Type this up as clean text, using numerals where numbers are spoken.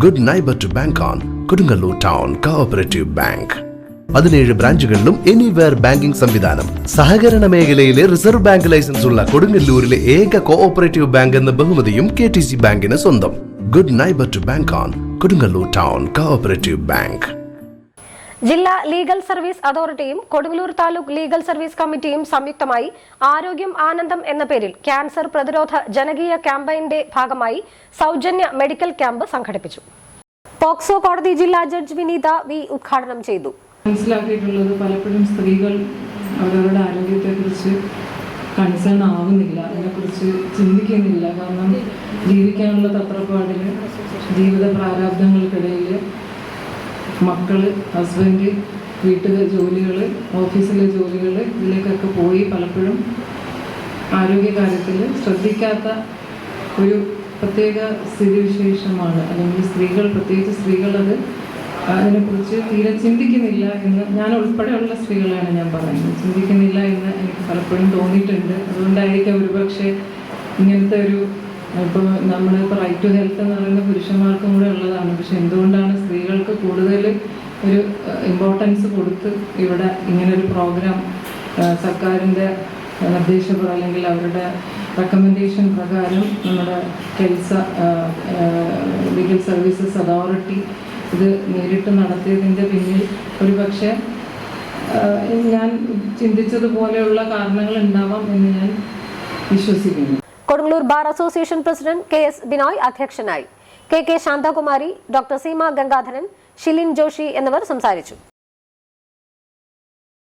Good neighbor to bank on. Kodungalur Town Cooperative Bank. 17 ബ്രാഞ്ചുകളിലും anywhere banking സംവിധാനം. സഹകരണ മേഖലയിലെ റിസർവ് ബാങ്ക് ലൈസൻസ് ഉള്ള കൊടുങ്ങല്ലൂരിലെ ഏക കോഓപ്പറേറ്റീവ് ബാങ്ക് എന്ന ബഹുമതിയും KTC ബാങ്കിന് സ്വന്തം. Good neighbor to bank on. Kodungalur Town Cooperative Bank. ജില്ലാ ലീഗൽ സർവീസ് അതോറിറ്റിയും കൊടുങ്ങല്ലൂർ താലൂക്ക് ലീഗൽ സർവീസ് കമ്മിറ്റിയും സംയുക്തമായി ആരോഗ്യം ആനന്ദം എന്ന പേരിൽ ക്യാൻസർ പ്രതിരോധ ജനകീയ ക്യാമ്പയിന്റെ ഭാഗമായി സൗജന്യ മെഡിക്കൽ ക്യാമ്പ് സംഘടിപ്പിച്ചു. പോക്സോ കോടതി ജില്ലാ ജഡ്ജ് വിനീത വി ഉദ്ഘാടനം ചെയ്തു. മനസ്സിലാക്കിയിട്ടുള്ളത് പലപ്പോഴും സ്ത്രീകൾ അവരവരുടെ ആരോഗ്യത്തെക്കുറിച്ച് കൺസേൺ ആവുന്നില്ല, അതിനെക്കുറിച്ച് ചിന്തിക്കുന്നില്ല. കാരണം ജീവിക്കാനുള്ള തത്രപ്പാടിൽ ജീവിത പ്രാരാബ്ദങ്ങൾക്കിടയിൽ മക്കള്, ഹസ്ബൻഡ്, വീട്ടിലെ ജോലികൾ, ഓഫീസിലെ ജോലികൾ, ഇതിലേക്കൊക്കെ പോയി പലപ്പോഴും ആരോഗ്യകാര്യത്തിൽ ശ്രദ്ധിക്കാത്ത ഒരു പ്രത്യേക സ്ഥിതിവിശേഷമാണ്. അല്ലെങ്കിൽ പ്രത്യേകിച്ച് സ്ത്രീകൾ അതിനെക്കുറിച്ച് തീരെ ചിന്തിക്കുന്നില്ല എന്ന്, ഞാൻ ഉൾപ്പെടെയുള്ള സ്ത്രീകളാണ് ഞാൻ പറയുന്നത്, ചിന്തിക്കുന്നില്ല എന്ന് എനിക്ക് പലപ്പോഴും തോന്നിയിട്ടുണ്ട്. അതുകൊണ്ടായിരിക്കാം ഒരുപക്ഷെ ഇങ്ങനത്തെ ഒരു, ഇപ്പോൾ നമ്മളിപ്പോൾ റൈറ്റ് ടു ഹെൽത്ത് എന്ന് പറയുന്ന പുരുഷന്മാർക്കും കൂടെ ഉള്ളതാണ്. പക്ഷെ എന്തുകൊണ്ടാണ് സ്ത്രീകൾക്ക് കൂടുതൽ ഒരു ഇമ്പോർട്ടൻസ് കൊടുത്ത് ഇവിടെ ഇങ്ങനൊരു പ്രോഗ്രാം സർക്കാരിൻ്റെ നിർദ്ദേശപ്രകാരം അല്ലെങ്കിൽ അവരുടെ റെക്കമെൻഡേഷൻ പ്രകാരം നമ്മുടെ ലീഗൽ സർവീസസ് അതോറിറ്റി ഇത് നേരിട്ട് നടത്തിയതിൻ്റെ പിന്നിൽ ഒരുപക്ഷെ ഞാൻ ചിന്തിച്ചതുപോലെയുള്ള കാരണങ്ങൾ ഉണ്ടാവാം എന്ന് ഞാൻ വിശ്വസിക്കുന്നു. Kodungallur bar association president KS Binoy അധ്യക്ഷനായി. KK ശാന്തകുമാരി, ഡോക്ടർ സീമ ഗംഗാധരൻ, ഷിലിൻ ജോഷി എന്നിവർ സംസാരിച്ചു.